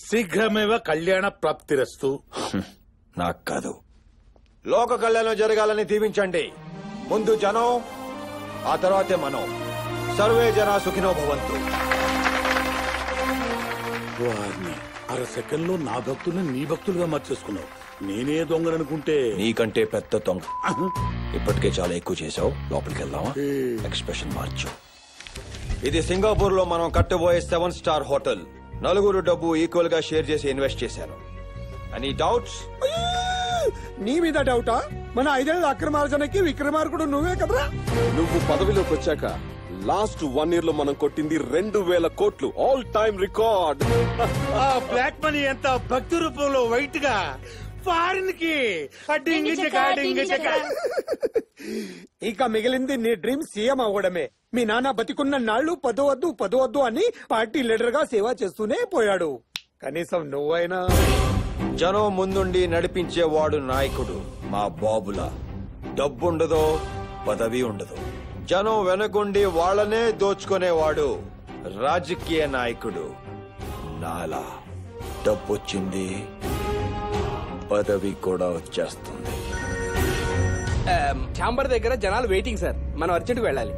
శీఘ్రమేవ కళ్యాణ ప్రాప్తిరస్తు. నాకు కాదు, లోక కళ్యాణం జరగాలని దీవించండి. ముందు జనం, ఆ తర్వాతే మనం. సర్వే జన సుఖినో భవంతు. వారిని అర సెకండ్ లో నా భక్తుల్ని నీ భక్తులుగా మార్చేసుకున్నావు. నేనే దొంగననుకుంటే నీకంటే పెద్ద దొంగ. ఇప్పటికే చాలా ఎక్కువ చేసావు. లోపలికి వెళ్దామా? ఎక్స్ప్రెషన్ మార్చు. ఇది సింగపూర్ లో మనం కట్టబోయే 7 స్టార్ హోటల్. నలుగురు డబ్బు ఈక్వల్ గా షేర్ చేసి ఇన్వెస్ట్ చేశాను. Any doubts? నీ మీద డౌటా? మన 5 ఏళ్ల అక్రమార్జనకి విక్రమార్కుడు నువ్వే కదరా. నువ్వు పదవిలోకి వచ్చాక లాస్ట్ 1 year లో మనం కొట్టింది 2000 కోట్లు, all time record. Black money ఎంత భక్తి రూపంలో వైట్ గా ఫారిన్ కి. ఇక మిగిలింది నీ డ్రీమ్ సీఎం అవ్వడమే. మీ నాన్న బతికున్న నాళ్లు పదవద్దు అని పార్టీ లీడర్ గా సేవ చేస్తూనే పోయాడు. కనీసం నువ్వైనా. జనం ముందుండి నడిపించేవాడు నాయకుడు. మా బాబులా డబ్బుండదో పదవి ఉండదు. జనం వెనకుండి వాళ్ళనే దోచుకునేవాడు రాజకీయ నాయకుడు. నాలా డబ్బొచ్చింది, పదవి కూడా వచ్చేస్తుంది. ఛాంబర్ దగ్గర జనాలు వెయిటింగ్ సార్, మనం అర్జెంట్ వెళ్ళాలి.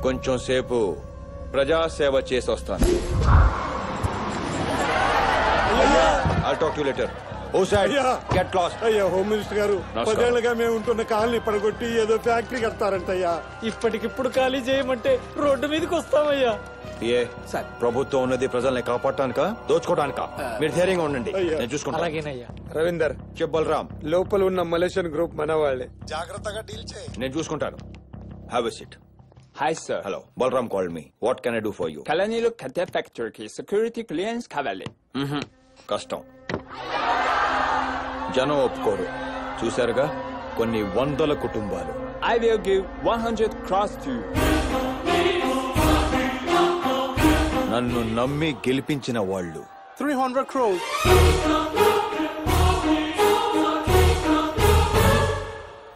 కొంచెం సేపు ప్రజాసేవ చేసి వస్తాను. I'll talk to you later. Get lost. అయ్యా హోమ్ మినిస్టర్ గారు, 10 ఏళ్లుగా మేము ఉంటున్న కాలనీ పడగొట్టి ఏదో ఫ్యాక్టరీ కడతారంటయ్యా. ఇప్పటికిప్పుడు ఖాళీ చేయమంటే రోడ్డు మీదకి వస్తామయ్యా. ఏ సార్, ప్రభుత్వం ఉన్నది ప్రజల్ని కాపాడటానిక దోచుకోవడానిక? మీరు ధైర్యంగా ఉండండి, నేను చూసుకుంటాను. అలాగేనయ్యా. రవీందర్, చెప్ బలరాం. లోపల ఉన్న మలేషియన్ గ్రూప్ మన వాళ్ళే. జాగ్రత్తగా డీల్ చేయి. నేను చూసుకుంటాను. Have a seat. Hi sir. Hello. Balram called me. What can I do for you? Kalanilo Kate Factory ki security clearance కావాలి. కష్టం. జనం ఒప్పుకోరు. చూశారుగా, కొన్ని 100 కుటుంబాలు. I will give 100 crores to you. నన్ను నమ్మి గెలిపించిన వాళ్ళు 300 crores.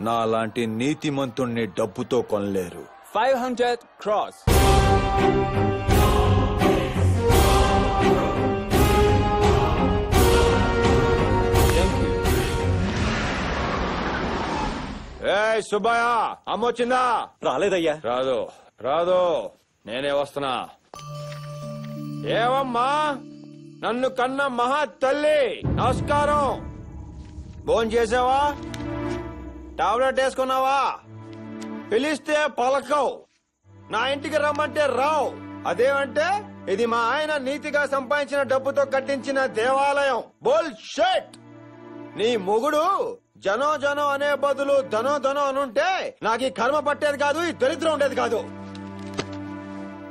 నాలాంటి నీతిమంతుణ్ణి డబ్బుతో కొనలేరు. 500 crores. ఏయ్ సుబ్బయ్య, అమ్మొచ్చిందా? రాలేదయ్యా. రాదు, నేనే వస్తున్నా. ఏవమ్మా, నన్ను కన్న మహా తల్లి, నమస్కారం. భోజనం చేసావా? టాబ్లెట్ వేసుకున్నావా? పిలిస్తే పలకవు, నా ఇంటికి రమ్మంటే రావు. అదేమంటే ఇది మా ఆయన నీతిగా సంపాదించిన డబ్బుతో కట్టించిన దేవాలయం. బోల్ షెట్. నీ మొగుడు జనం అనే బదులు ధనం అనుంటే నాకు ఈ కర్మ పట్టేది కాదు, ఈ దరిద్రం ఉండేది కాదు.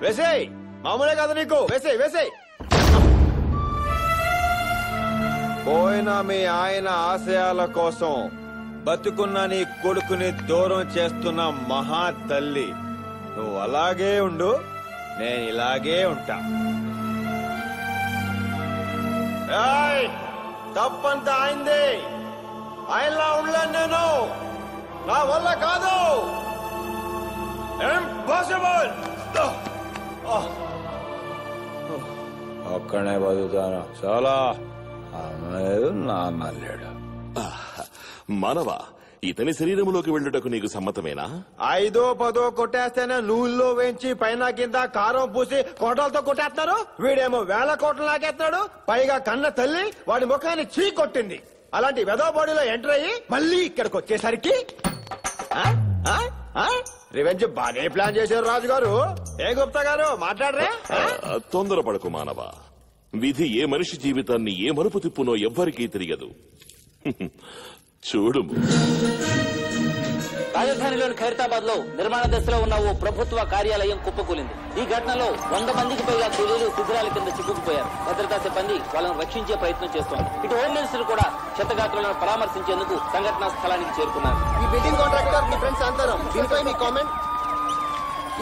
వేసేయ్, మామూలే కాదు నీకు. వేసేయ్. పోయిన మీ ఆయన ఆశయాల కోసం బతుకున్న నీ కొడుకుని దూరం చేస్తున్న మహా తల్లి. నువ్వు అలాగే ఉండు, నేను ఇలాగే ఉంటా. తప్పంతా అయింది. ఆయనలా ఉండలేను నేను, నా వల్ల కాదు. ఇంపాసిబుల్. ఒక్కనే బతుకుతాను. చాలా అమ్మలేదు, నాన్న లేడు. మానవా, ఇతని శరీరంలోకి వెళ్ళుటకు నీకు సమ్మతమేనా? 5 10 కొట్టేస్తేనే నూనెలో వేయించి పైన కింద కారం పూసి కోటలతో కొట్టేస్తున్నారు. వీడేమో 1000 కోట్లు లాగేస్తున్నాడు. పైగా కన్న తల్లి వాడి ముఖాన్ని చీ కొట్టింది. అలాంటి వెదో బాడీలో ఎంటర్ అయ్యి మళ్ళీ ఇక్కడికి వచ్చేసరికి రివెంజ్ బాగా ప్లాన్ చేశారు రాజుగారు. ఏ గుప్తా గారు మాట్లాడరే? తొందరపడకు మానవా. విధి ఏ మనిషి జీవితాన్ని ఏ మలుపు తిప్పునో ఎవ్వరికీ తెలియదు. చూడు, రాజధానిలోని ఖైరతాబాద్ లో నిర్మాణ దశలో ఉన్న ఓ ప్రభుత్వ కార్యాలయం కుప్పకూలింది. ఈ ఘటనలో 100 మందికి పైగా కూలీలు శిథిరాల కింద చిక్కుకుపోయారు. భద్రతా సిబ్బంది వాళ్ళను రక్షించే ప్రయత్నం చేస్తోంది. ఇటు హోమ్ మినిస్టర్ కూడా క్షతగాత్రులను పరామర్శించేందుకు సంఘటనా స్థలానికి చేరుకున్నారు. ఈ బిల్డింగ్ కాంట్రాక్టర్ మీ ఫ్రెండ్స్ అంటారు. దీనిపై మీ కామెంట్?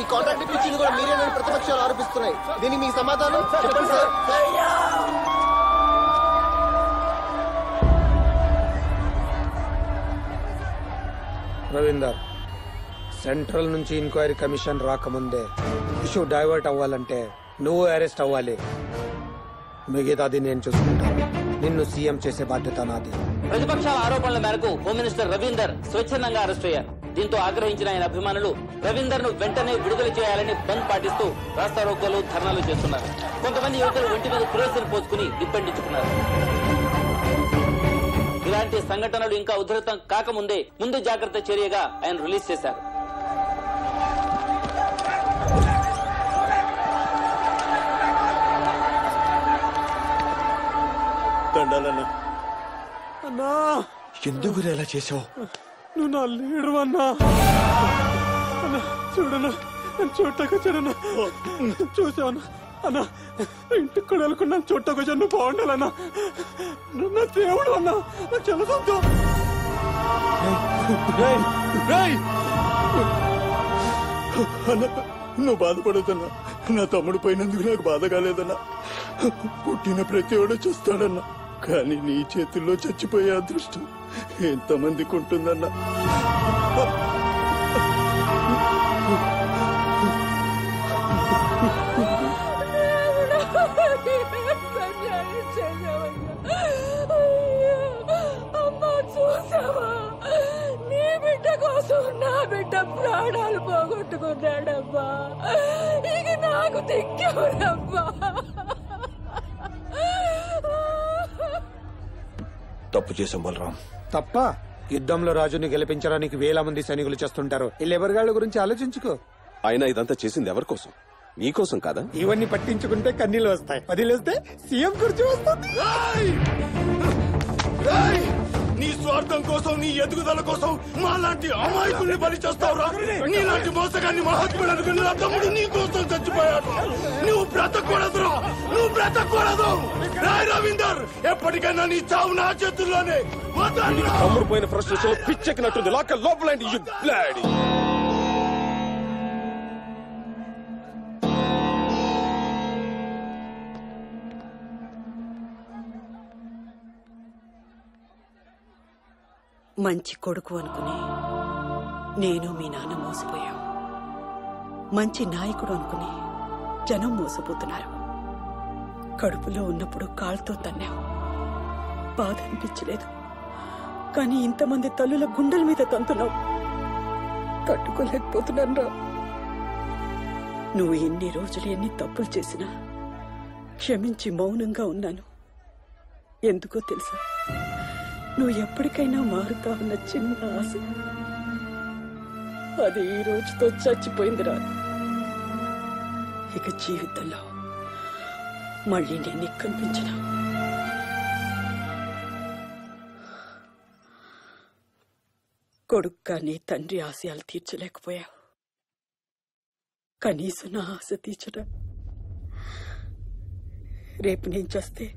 ఈ కాంట్రాక్ట్ ఇప్పించింది కూడా మీరేనని ప్రతిపక్షాలు ఆరోపిస్తున్నాయి. దీనికి మీ సమాధానం చెప్పండి సార్. రవీందర్, సెంట్రల్ నుంచి ఎంక్వైరీ కమిషన్ రాకముందే ఇష్యూ డైవర్ట్ అవ్వాలంటే నువ్వు అరెస్ట్ అవ్వాలి. మిగతాది నేను చూసుకుంటాను. నిన్ను సీఎం చేసే బాధ్యత నాది. ప్రతిపక్షాల ఆరోపణల మేరకు హోమ్ మినిస్టర్ రవీందర్ స్వచ్ఛందంగా అరెస్ట్ అయ్యారు. దీంతో ఆగ్రహించిన ఆయన అభిమానులు రవీందర్ ను వెంటనే విడుదల చేయాలని బంద్ పాటిస్తూ రాస్తారోకోలు, ధర్నాలు చేస్తున్నారు. కొంతమంది యువకులు ఒంటి మీద కిరోసిన్ పోసుకుని నిప్పండించుకున్నారు. ఇలాంటి సంఘటనలు ఇంకా ఉధృతం కాకముందే ముందు జాగ్రత్త చర్యగా ఆయన రిలీజ్ చేశారు. అన్నా ఎందుకు ఎలా చేసావు? నువ్వు నా లీడరు అన్నా. అన్నా చూడన్నా, నన్ను చూడటాకొచ్చాడన్నా. చూసావన్నా అన్నా, ఇంటికి కూడా వెళ్ళకుండా చూడటాకొచ్చాను. నువ్వు బాగుండాలన్నా. నా దేవుడు అన్నా, నాకు చాలా సంతోషం. అన్నా నువ్వు బాధపడదన్నా. నా తమ్ముడు పోయినందుకు నాకు బాధ కాలేదన్నా. పుట్టిన ప్రతి వాడు చూస్తాడన్నా. కానీ నీ చేతుల్లో చచ్చిపోయే అదృష్టం ఎంతమందికి ఉంటుందన్నా. అమ్మా చూసావా, నీ బిడ్డ కోసం నా బిడ్డ ప్రాణాలు పోగొట్టుకున్నాడమ్మా. ఇక నాకు దిక్కెవరమ్మా? తప్పు చేసాం బలరాం. తప్ప యుద్ధంలో రాజుని గెలిపించడానికి వేల మంది సైనికులు చేస్తుంటారు. ఈ లెబర్గాళ్ల గురించి ఆలోచించుకో. అయినా ఇదంతా చేసింది ఎవరి కోసం? నీకోసం కాదా? ఇవన్నీ పట్టించుకుంటే కన్నీళ్ళు వస్తాయి. వదిలేస్తే సీఎం కుర్చీ వస్తుంది. నీ స్వార్థం కోసం, నీ ఎదుగుదల కోసం మాలాంటి అమాయకుల్ని బలి చేస్తావురా? నీలాంటి మోసగాన్ని మహాత్ముడు అనుకుని నా తమ్ముడు నీ కోసం చచ్చిపోయాడు. నువ్వు బ్రతకూడదురా, నువ్వు బ్రతకూడదు. రాయ్ రవీందర్, ఎప్పటికైనా నీ చావు నా చేతుల్లోనే. తమ్ముడు పోయిన ఫ్రస్ట్రేషన్ పిచ్చెక్కినట్టుంది. లాక లోపలండి. You bloody. మంచి కొడుకు అనుకుని నేను మీ నాన్న మోసపోయాం. మంచి నాయకుడు అనుకుని జనం మోసపోతున్నారు. కడుపులో ఉన్నప్పుడు కాళ్ళతో తన్నావు, బాధ అనిపించలేదు. కానీ ఇంతమంది తల్లుల గుండెల మీద తంతున్నావు. తట్టుకోలేకపోతున్నాను రా. నువ్వు ఎన్ని రోజులు ఎన్ని తప్పులు చేసినా క్షమించి మౌనంగా ఉన్నాను. ఎందుకో తెలుసా, నువ్వు ఎప్పటికైనా మారుతావన్న చిన్న ఆశ, అది ఈ రోజుతో చచ్చిపోయిందిరా. ఇక జీవితంలో మళ్ళీ నేను కనిపించను. కొడుకు కానీ తండ్రి ఆశయాలు తీర్చలేకపోయావు. కనీసం నా ఆశ తీర్చరా. రేపు నేను చేస్తే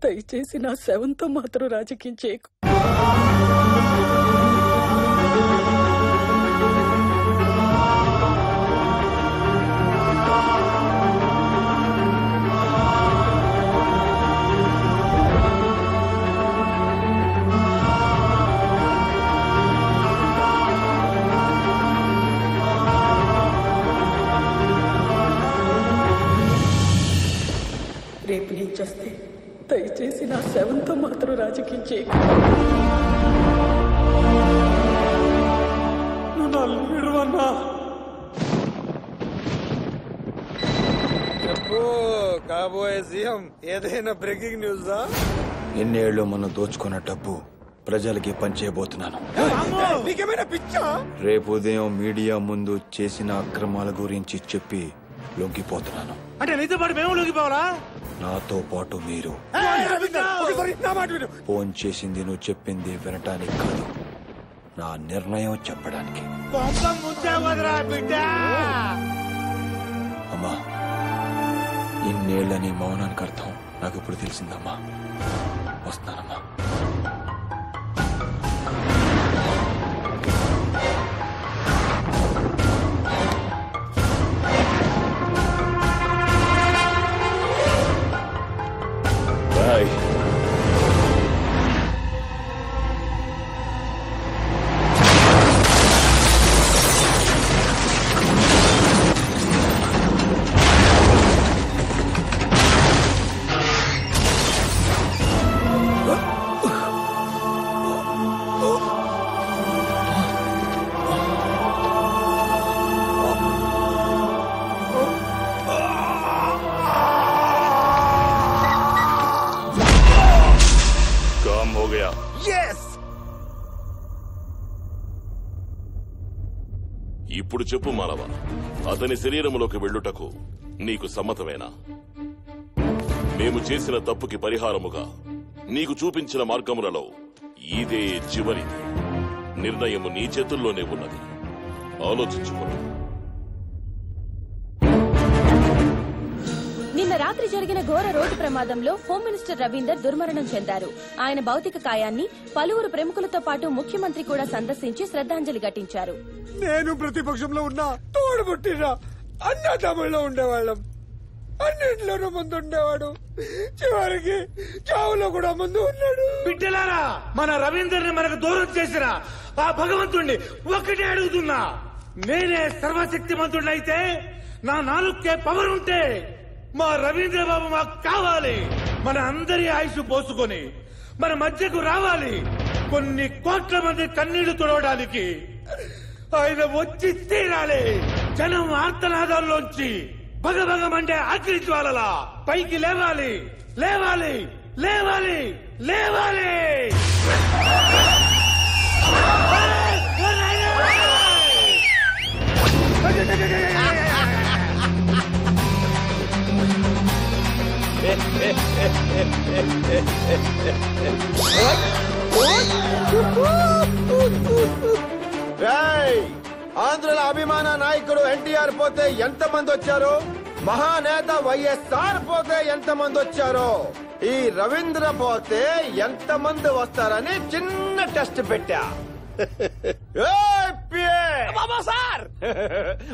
దయచేసి నా శవంతో మాత్రం రాజకీయం చేయకు. రేపు నేను చేస్తే దయచేసి నా శవంతో మాత్రం రాజకీయం చేయకు. నువ్వు నా లీడరు అన్నా. చెప్పు కాబోయే సీఎం, ఏదైనా బ్రేకింగ్ న్యూసా? ఎన్నేళ్లు మనం దోచుకున్న డబ్బు ప్రజలకి పంచేయబోతున్నాను. నీకేమైనా పిచ్చా? రేపు ఉదయం మీడియా ముందు చేసిన అక్రమాల గురించి చెప్పి లొంగిపోతున్నాను. అంటే నీతో పాటు మేము లొంగిపోవాలా? నాతో పాటు మీరు. ఫోన్ చేసింది నువ్వు చెప్పింది వినటానికి కాదు, నా నిర్ణయం చెప్పడానికి. అమ్మా, ఇన్నేళ్లని మౌనానికి అర్థం నాకు ఇప్పుడు తెలిసిందమ్మా. వస్తానమ్మా. అన్నయ్య. ఇప్పుడు చెప్పు మానవ, అతని శరీరములోకి వెళ్ళుటకు నీకు సమ్మతమేనా? మేము చేసిన తప్పుకి పరిహారముగా నీకు చూపించిన మార్గములలో ఇదే చివరిది. నిర్ణయము నీ చేతుల్లోనే ఉన్నది, ఆలోచించుకో. నిన్న రాత్రి జరిగిన ఘోర రోడ్డు ప్రమాదంలో హోమ్ మినిస్టర్ రవీందర్ దుర్మరణం చెందారు. ఆయన భౌతిక కాయాన్ని పలువురు ప్రముఖులతో పాటు ముఖ్యమంత్రి కూడా సందర్శించి శ్రద్ధాంజలి ఘటించారు. నేను ప్రతిపక్షంలో ఉన్నా, తోడుబుట్టినా, అన్నదమ్ముల్లో ఉండేవాళ్ళం. అన్నింటిలోనూ ముందు ఉండేవాడు. చివరికి చావులో కూడా ముందు ఉన్నాడు. బిడ్డలారా, మన రవీందర్ని మనకు దూరం చేసిన ఆ భగవంతుణ్ణి ఒక్కటే అడుగుతున్నా. నేనే సర్వశక్తిమంతుడైతే, నా నాలుగుకే పవర్ ఉంటే మా రవీంద్ర బాబు మాకు కావాలి. మన అందరి ఆయుష్ పోసుకొని మన మధ్యకు రావాలి. కొన్ని కోట్ల మంది కన్నీళ్లు తుడవడానికి ఆయన వచ్చి తీరాలి. జనం ఆర్తనాదాల్లోంచి భగభగమంటే అగ్ని జ్వాలలా పైకి లేవాలి, లేవాలి, లేవాలి, లేవాలి. ఆంధ్రుల అభిమాన నాయకుడు ఎన్టీఆర్ పోతే ఎంతమంది వచ్చారు? మహానేత వైఎస్ఆర్ పోతే ఎంతమంది వచ్చారో, ఈ రవీంద్ర పోతే ఎంతమంది వస్తారని చిన్న టెస్ట్ పెట్టా.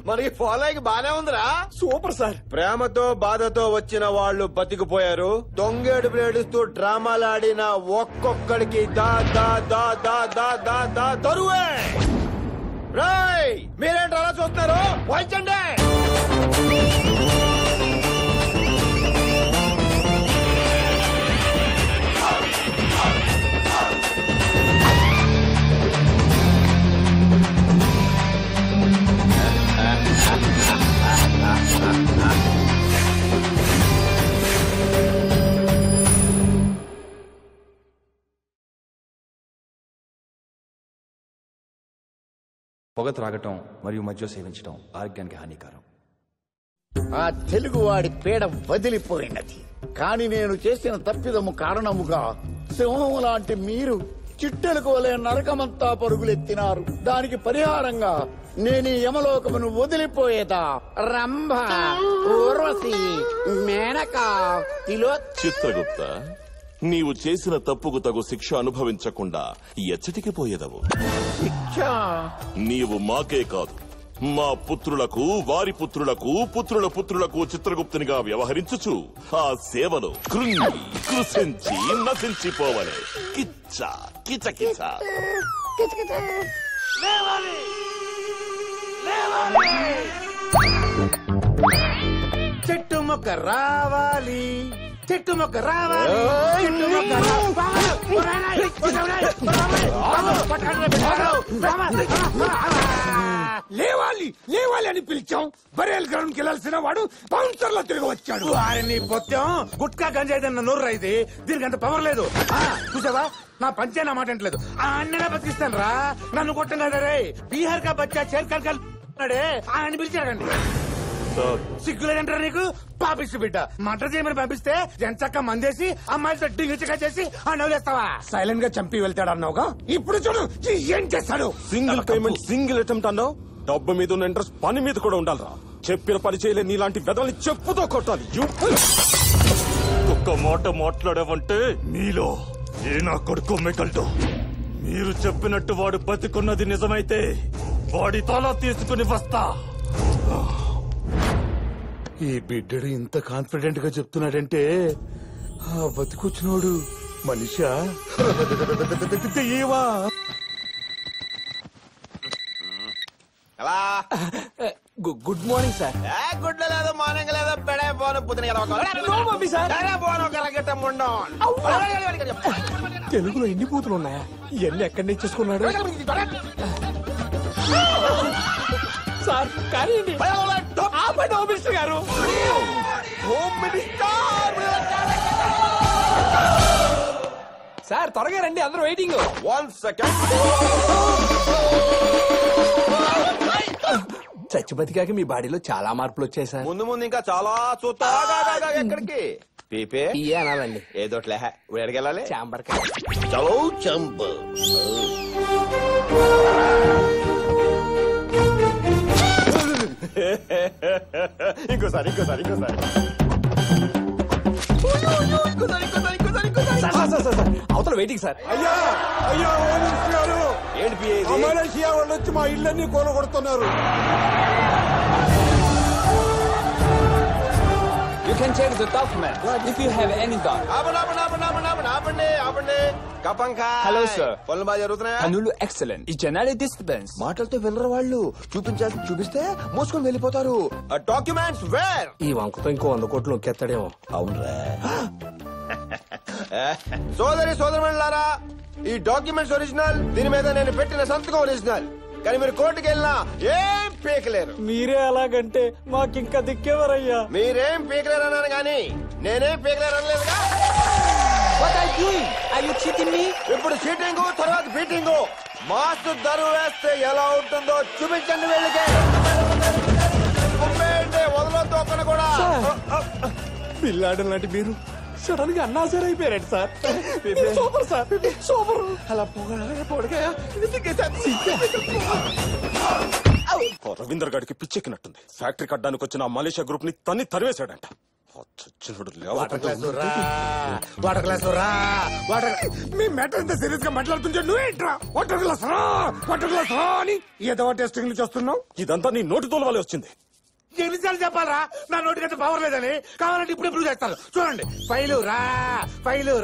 మనకి ఫాలోయింగ్ బానే ఉందిరా. Super sir. ప్రేమతో బాధతో వచ్చిన వాళ్ళు బతికిపోయారు. దొంగేడు బ్లేడుస్తూ డ్రామాలాడిన ఒక్కొక్కడికి దా దా దా దా దా దా దా దరువే. రాయ్, మీరేంటి అలా చూస్తారు? వాయించండి. పొగ త్రాగటం మరియు మద్యం సేవించడం ఆరోగ్యానికి హానికరం. ఆ తెలుగువాడి పీడ వదిలిపోయినది. కాని నేను చేసిన తప్పిదము కారణముగా సింహం లాంటి మీరు చిట్టెలకు వలె నరకమంతా పరుగులెత్తినారు. దానికి పరిహారంగా నేను యమలోకమును వదిలిపోయేదా రంభ, ఊర్వశి, మేనక, చిత్రగుప్త, నీవు చేసిన తప్పుకు తగు శిక్ష అనుభవించకుండా ఎచ్చటికి పోయేదవు. నీవు మాకే కాదు, మా పుత్రులకు, వారి పుత్రులకు, పుత్రుల పుత్రులకు చిత్రగుప్తునిగా వ్యవహరించుచు ఆ సేవలో కృంగి కృశించి నశించిపోవలే. కిచ్చ కిచ కిచ. చెట్టు మొక్క రావాలి, చెట్టు మొక్క రావాలి, చెట్టు మొక్క లేవాలి లేవాలి అని పిలిచాం. బరేల్ గ్రౌండ్ కి వెళ్లాల్సిన వాడు బౌన్సర్ లో తిరిగి వచ్చాడు. వారిని పొత్తం గుట్కా గంజాయిదన్న నోరు రైది. దీనికి అంత పవర్ లేదు. చూసావా, నా పంచే నా మాట అంటలేదు. ఆ అన్ననే బతికిస్తాను రా. నన్ను కొట్టం కదా రే. బీహార్ కా బచ్చా షేర్ఖాన్ కాడే ఆయన పిలిచాడండి. సిగ్గులేదంటారా నీకు? పాపిస్తు బిడ్డ మటర్ చేయమని పంపిస్తే ఎంచక్క మందేసి అమ్మాయిలతో డింగిచగా చేసి ఆ నవ్వులేస్తావా? సైలెంట్ గా చంపి వెళ్తాడు అన్నావుగా, ఇప్పుడు చూడు ఏం చేస్తాడు. సింగిల్ పేమెంట్ సింగిల్ అటెంప్ట్ అన్నావు. డబ్బు మీద ఉన్న ఇంట్రెస్ట్ పని మీద కూడా ఉండాలిరా. చెప్పిన పని చేయలే నీలాంటి వెదల్ని చెప్పుతో కొట్టాలి. ఒక్క మాట మాట్లాడావంటే మీలో ఏ నా కొడుకు మిగలడు. మీరు చెప్పినట్టు వాడు బతికున్నది నిజమైతే వాడి తల తీసుకుని వస్తా. ఈ బిడ్డడు ఇంత కాన్ఫిడెంట్ గా చెప్తున్నాడంటే ఆ బతికొచ్చినోడు మనిషా ఏవా? Good morning sir. గుడ్ల లేదు, మార్నింగ్ లేదు, పెడే పోను తెలుగులో ఎన్ని బూతులు ఉన్నాయా? ఇవన్నీ ఎక్కడి నుంచి చేసుకున్నాడు సార్? కానీ హోమ్ మినిస్టర్ గారు, హోమ్ మినిస్టర్ సార్ త్వరగా రండి, అందరూ వెయిటింగ్. 1 second. చచ్చిబతికాక మీ బాడీలో చాలా మార్పులు వచ్చాయి సార్. ముందు ముందు ఇంకా చాలా చూస్తా. ఎక్కడికి పీపే అనాలండి. ఏదోట్లే ఇప్పుడు ఎడగెళ్ళాలి. చాంబర్ చలో చంబ. ఇంకోసారి అవతల వెయిటింగ్ సార్. అయ్యా అయ్యా హోమ్ మినిస్టర్ గారు, ఏంటి పిఏ ఇది? మలేషియా వాళ్ళు వచ్చి మా ఇళ్ళన్ని కూలగొడుతున్నారు. You can check the document if you have any doubt. ఆపండి. కపంకా. Hello, sir. పనులు బాగా జరుగుతున్నాయా? పనులు ఎక్సలెంట్. ఈ జనాలి డిస్టర్బెన్స్. మాటలతో వెళ్ళరు వాళ్ళు. చూపించాల్సి చూపిస్తే మోసుకొని వెళ్ళిపోతారు. Documents where? ఈ వంకతో ఇంకో 100 కోట్లు నొక్కేస్తాడేమో. అవునరా. సోదరులారా, ఈ డాక్యుమెంట్స్ ఒరిజినల్, దీని మీద నేను పెట్టిన సంతకం ఒరిజినల్. కానీ మీరు కోర్టుకి వెళ్ళినా ఏం పీకలేరు. మీరే అలాగంటే మాకింకా దిక్కేవరయ్యా. మీరేం పీకలేరు అన్నాను కానీ నేనేం పీకలేరు అనలేదుగా. ఇప్పుడు చీటింగ్, తర్వాత బీటింగ్. మాస్టర్ దరువు వేస్తే ఎలా ఉంటుందో చూపించండి వెళ్ళికే. వదలొద్దు ఒక్కను కూడా. పిల్లాడు లాంటి మీరు సడన్ గా అన్నాసరి అయిపోయారండి సార్. Super sir, super. అలా రవీందర్ గారికి పిచ్చెక్కినట్టుంది. ఫ్యాక్టరీ కట్టడానికి వచ్చిన ఆ మలేషియా గ్రూప్ ని తన్ని తరివేశాడంట. మీ మ్యాటర్ ఎంత సీరియస్ గా మాట్లాడుతుంటే నువ్వేంట్రా వాటర్ గ్లాస్ రా అని ఏదో టెస్టింగ్ చేస్తున్నావు. ఇదంతా నీ నోటి తోలవాలే వచ్చింది. ఎన్నిసార్లు చెప్పాలరా నా నోటికంత పవర్ లేదని? కావాలంటే ఇప్పుడు ప్రూవ్ చేస్తాను చూడండి. ఫైలు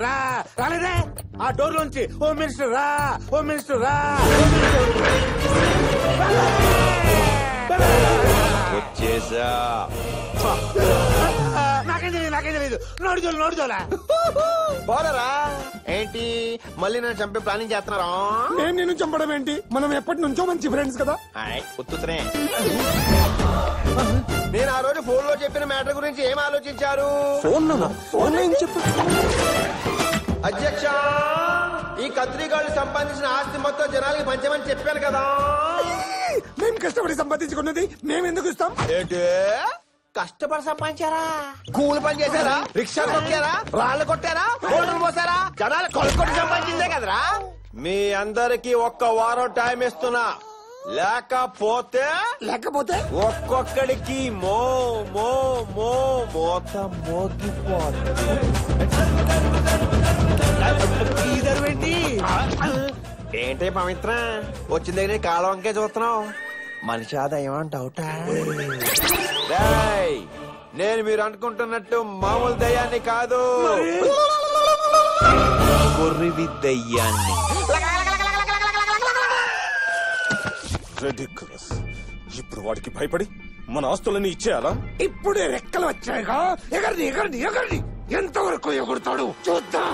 రా రాలేదే. ఆ డోర్ లోంచి హోమ్ మినిస్టర్ రా. వచ్చేసా. నాకేం తెలియదు. నోడుదోలా పోలరా ఏంటి మళ్ళీ నన్ను చంపే ప్లానింగ్ చేస్తున్నారా? నేను నిన్ను చంపడం ఏంటి? మనం ఎప్పటి నుంచో మంచి ఫ్రెండ్స్ కదా. ఉత్తునే. నేను ఆ రోజు ఫోన్ లో చెప్పిన మ్యాటర్ గురించి ఏం ఆలోచించారు? ఫోన్ ఏం చెప్పు. అధ్యక్ష, ఈ కత్రిగాళ్ళు సంపాదించిన ఆస్తి మొత్తం జనాలకి పంచమని చెప్పాను కదా. మేము కష్టపడి సంపాదించుకున్నది మేమెందుకు ఇస్తాం? ఏంటి కష్టపడి సంపాదించారా? కూలి పని చేశారా? రిక్షా కొట్టారా? రాళ్ళు కొట్టారా? గోల్డర్ పోసారా? జనాలు కొనుక్కొని సంపాదించిందే కదరా. మీ అందరికి 1 వారం టైం ఇస్తున్నా. లేకపోతే ఒక్కొక్కడికి మోత ఇదేంటి? ఏంటి పవిత్ర వచ్చిన దగ్గర కాలం వంకే చూస్తున్నావు? మనిషి ఆదాయం డౌటా? నేను మీరు అనుకుంటున్నట్టు మామూలు దయ్యాన్ని కాదు, కొర్రివి దయ్యాన్ని. ఇప్పుడు వాడికి భయపడి మన ఆస్తులన్నీ ఇచ్చేయాలా? ఇప్పుడే రెక్కలు వచ్చాయిగా. ఎగరని ఎంతవరకు ఎగురుతాడు చూద్దాం.